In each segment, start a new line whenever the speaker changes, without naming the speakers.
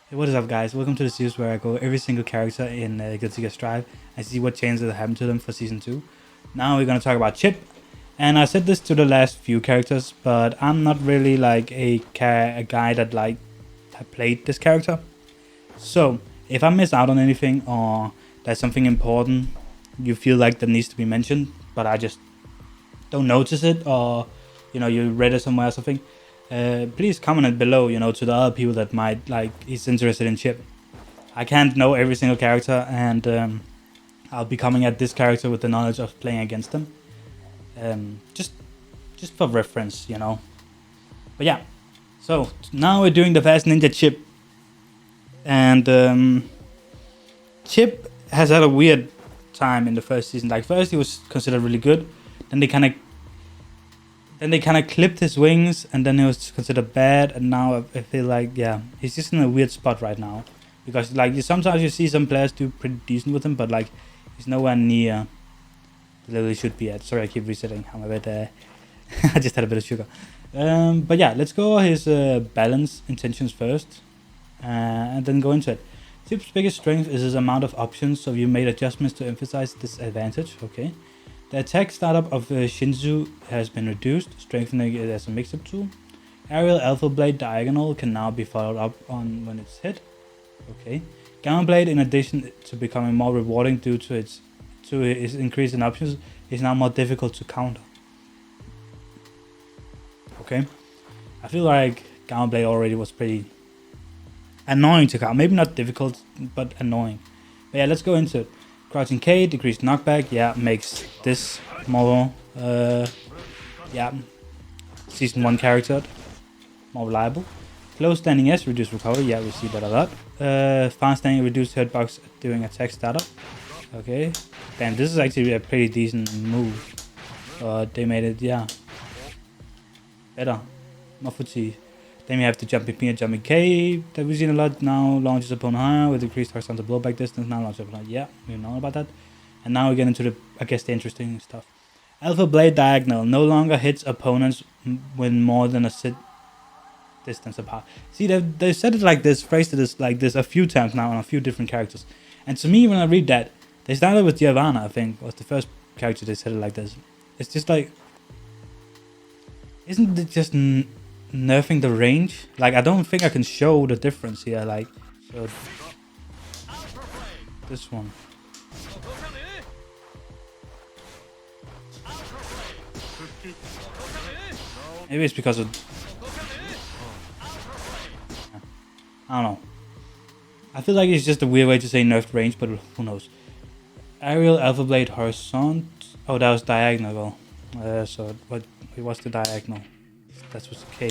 Hey, what is up, guys? Welcome to the series where I go every single character in Guilty Gear Strive and see what changes that happened to them for Season 2. Now we're going to talk about Chipp. And I said this to the last few characters, but I'm not really like a guy that like have played this character. So, if I miss out on anything or there's something important you feel like that needs to be mentioned, but I just don't notice it, or you read it somewhere or something, please comment it below, to the other people that might like is interested in Chipp. I can't know every single character, and I'll be coming at this character with the knowledge of playing against them. Just for reference. But yeah, so now we're doing the Fast Ninja Chipp, and Chipp has had a weird time in the first season. Like first he was considered really good, then they kind of clipped his wings, and then he was considered bad, and now I feel like he's just in a weird spot right now, because like sometimes you see some players do pretty decent with him, but like he's nowhere near the level he should be at. Sorry, I keep resetting. I'm a bit. I just had a bit of sugar. But yeah, let's go over his balance intentions first, and then go into it. Chipp's biggest strength is his amount of options, so you made adjustments to emphasize this advantage. Okay. The attack startup of Shinsuke has been reduced, strengthening it as a mix-up tool. Aerial Alpha Blade Diagonal can now be followed up on when it's hit. Okay. Gamma Blade, in addition to becoming more rewarding due to its increase in options, is now more difficult to counter. Okay. I feel like Gamma Blade already was pretty annoying to counter. Maybe not difficult, but annoying. But yeah, let's go into it. Crouching K, decreased knockback, makes this more, Season 1 character more reliable. Close standing S, reduced recovery, we see that a lot. Fast standing, reduced hitbox during attack startup. Okay, damn, this is actually a pretty decent move. They made it, better. More fatigue. Then we have the jumping P and jumping K that we've seen a lot now. Launches upon higher with increased horizontal blowback distance. Now launches upon higher. We know about that. And now we get into the interesting stuff. Alpha Blade Diagonal no longer hits opponents when more than a sit distance apart. See, they said it like this, phrased it like this a few times now on a few different characters. And to me, when I read that, they started with Giovanna, I think, was the first character they said it like this. It's just like, isn't it just nerfing the range? Like, I don't think I can show the difference here. Like, so this one. Maybe it's because of, I don't know. I feel like it's just a weird way to say nerfed range, but who knows. Aerial Alpha Blade Horizontal. Oh, that was diagonal. So what's the diagonal? That was K.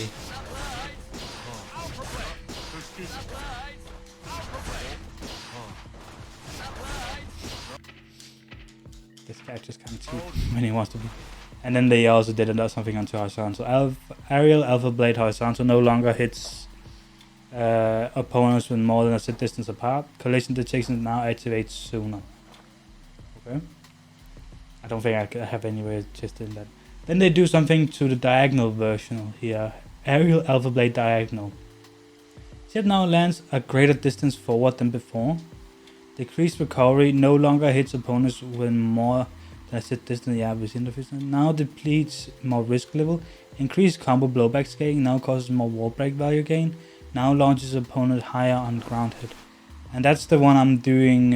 This character's kind of cheap when he wants to be. And then they also did something onto horizontal. Aerial Alpha Blade Horizontal no longer hits opponents with more than a set distance apart. Collision detection now activates sooner. Okay. I don't think I have any way to test in that. Then they do something to the diagonal version here. Aerial Alpha Blade Diagonal. Chipp now lands a greater distance forward than before. Decreased recovery no longer hits opponents with more than a set distance. We've seen the first time. Now depletes more risk level. Increased combo blowback scaling now causes more wall break value gain. Now launches opponent higher on ground hit. And that's the one I'm doing.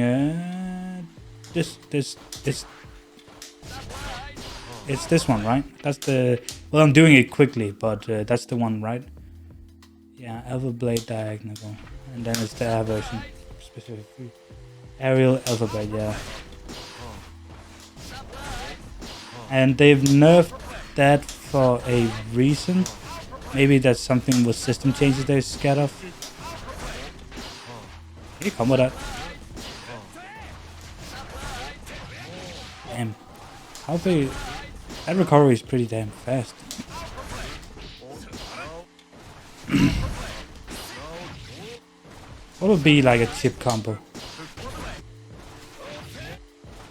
It's this one, right? That's the... Well, I'm doing it quickly, but that's the one, right? Yeah, Alpha Blade Diagonal. And then it's the air version, specifically. Aerial Alpha Blade, And they've nerfed that for a reason. Maybe that's something with system changes they're scared of. Can you come with that? Damn. How big... That recovery is pretty damn fast. What would be like a Chipp combo?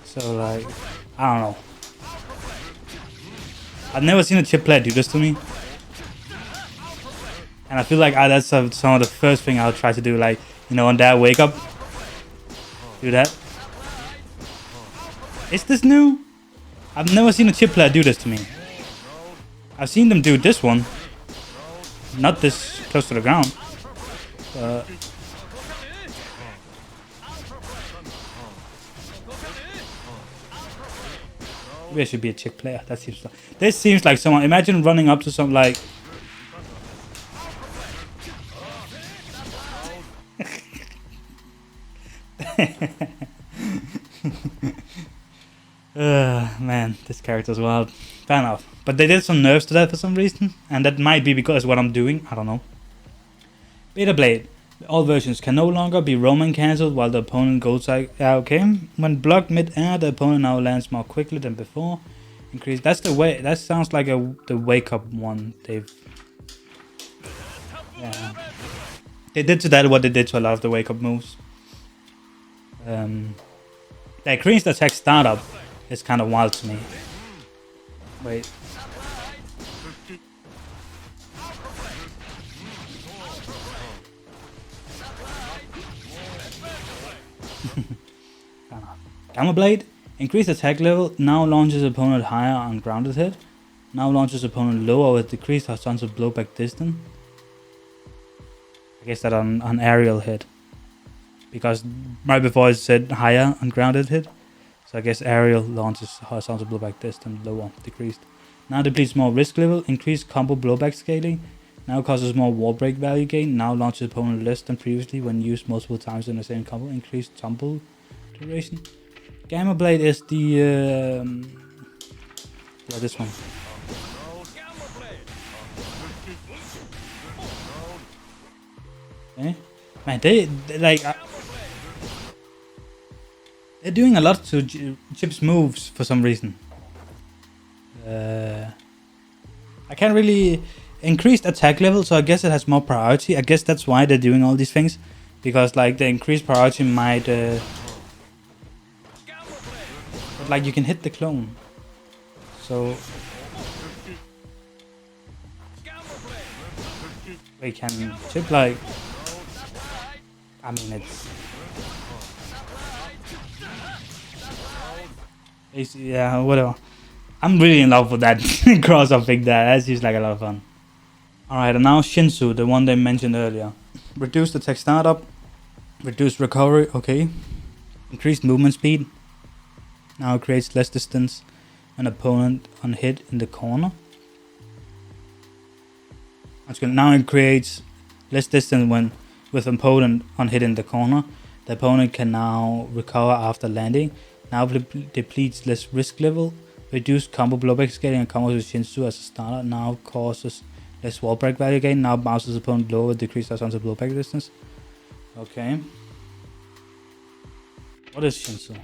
So like, I don't know. I've never seen a Chipp player do this to me. And I feel like that's some of the first thing I'll try to do, like, you know, on that wake up. Do that. Is this new? I've never seen a Chipp player do this to me. I've seen them do this one. Not this close to the ground. Maybe I should be a Chick player. This seems like someone. Imagine running up to some like. Man, this character's wild. Fair enough. But they did some nerfs to that for some reason, and that might be because what I'm doing. I don't know. Beta Blade. All versions can no longer be roaming cancelled while the opponent goes like, yeah, okay. When blocked mid-air, the opponent now lands more quickly than before. Increase. That's the way. That sounds like the wake up one. Yeah. They did to that what they did to a lot of the wake up moves. The increased attack startup is kind of wild to me. Wait. Gamma Blade. Increased attack level. Now launches opponent higher on grounded hit. Now launches opponent lower with decreased horizontal blowback distance. I guess that on aerial hit. Because right before it said higher on grounded hit. So I guess aerial launches horizontal blowback distance lower, decreased. Now depletes more risk level. Increased combo blowback scaling. Now causes more wall break value gain. Now launches opponent less than previously when used multiple times in the same combo. Increased tumble duration. Gamma Blade is the yeah, this one. Okay. Man, they like they're doing a lot to Chipp's moves for some reason. I can't really increased attack level, so I guess it has more priority. I guess that's why they're doing all these things, because like the increased priority might. But like you can hit the clone, so we can Chipp like. I mean it's yeah, whatever. I'm really in love with that cross-up thing there. That seems like a lot of fun. Alright, and now Shinsu, the one they mentioned earlier. Reduce attack startup. Reduce recovery, okay. Increased movement speed. Now it creates less distance when opponent on hit in the corner. Now it creates less distance when with opponent on hit in the corner. The opponent can now recover after landing. Now depletes less risk level. Reduce combo blowback scaling and combos with Shinsu as a starter. Now causes less wall break value gain. Now bounces opponent lower, decrease horizontal blowback distance. Okay. What is Shinsu?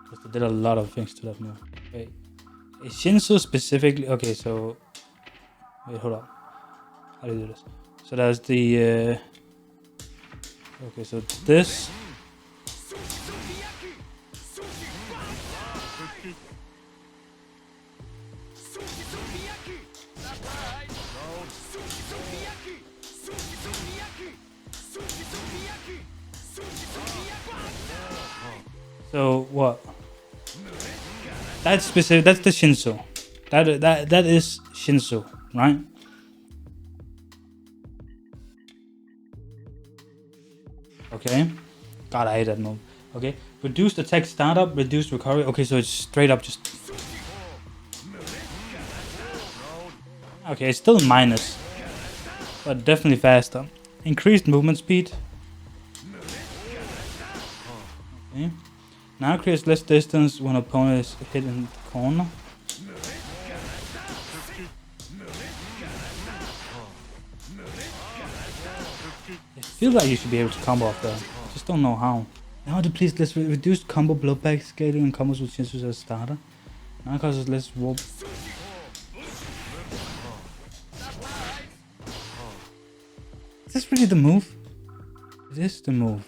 Because they did a lot of things to that move. Wait. Is Shinsu specifically... Okay, so... Wait, hold up. How do you do this? So that's the... Okay, so this... So what? That's specific. That's the Shinsu. That is Shinsu, right? Okay. God, I hate that move. Okay. Reduced attack startup, reduced recovery. Okay, so it's straight up just. Okay, it's still minus, but definitely faster. Increased movement speed. Okay. Now creates less distance when opponent is hit in the corner. I feel like you should be able to combo off there. Just don't know how. Now depletes less reduced combo blowback scaling and combos with Shinsu as a starter. Now causes less warp. Is this really the move? It is the move.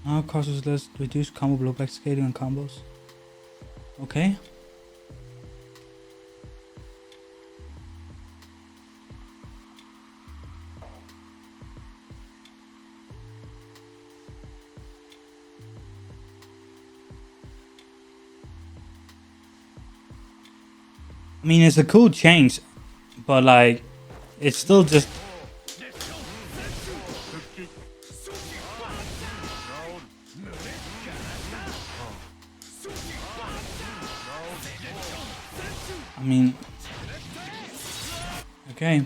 Now causes less reduced combo blowback scaling and combos. Okay. I mean, it's a cool change, but like, it's still just. I mean, okay.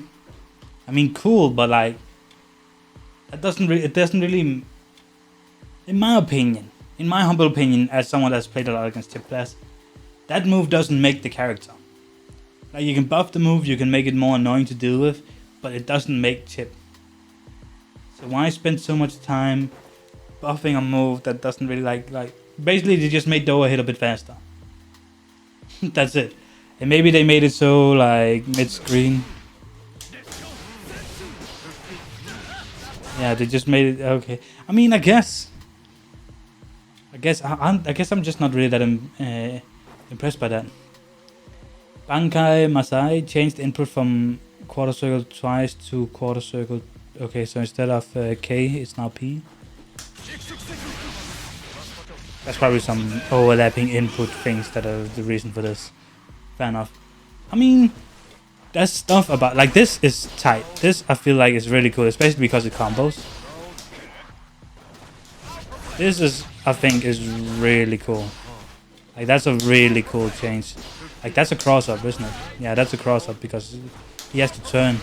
I mean, cool, but like, it doesn't really, in my opinion, in my humble opinion, as someone that's played a lot against Chipp class, that move doesn't make the character. Like, you can buff the move, you can make it more annoying to deal with, but it doesn't make Chipp. So why spend so much time buffing a move that doesn't really like basically they just made Doa hit a bit faster. That's it. And maybe they made it so like mid-screen. Yeah, they just made it okay. I mean, I guess I'm just not really that impressed by that. Bankai Masai changed input from quarter circle twice to quarter circle. Okay, so instead of K, it's now P. That's probably some overlapping input things that are the reason for this. Fair enough. I mean, there's stuff about like this is tight. This I feel like is really cool, especially because it combos. This is I think is really cool. Like that's a really cool change. Like that's a cross up, isn't it? Yeah, that's a cross up because he has to turn.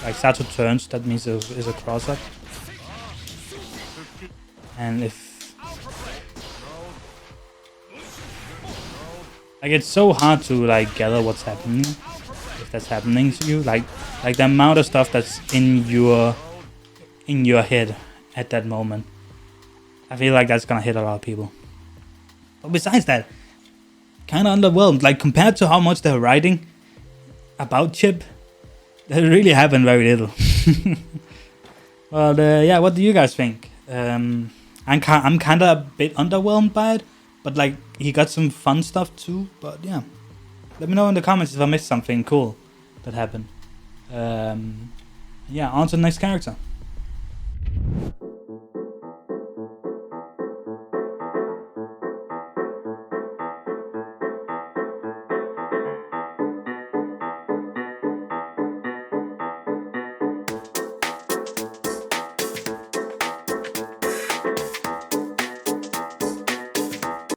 Like Sato turns, that means it's a cross up. And if like it's so hard to like gather what's happening, if that's happening to you, like the amount of stuff that's in your head at that moment. I feel like that's gonna hit a lot of people. But besides that, kind of underwhelmed. Like compared to how much they're writing about Chipp, there really happened very little. Well, yeah. What do you guys think? I'm kind of a bit underwhelmed by it, but like he got some fun stuff too. But yeah, let me know in the comments if I missed something cool that happened. Yeah, on to the next character.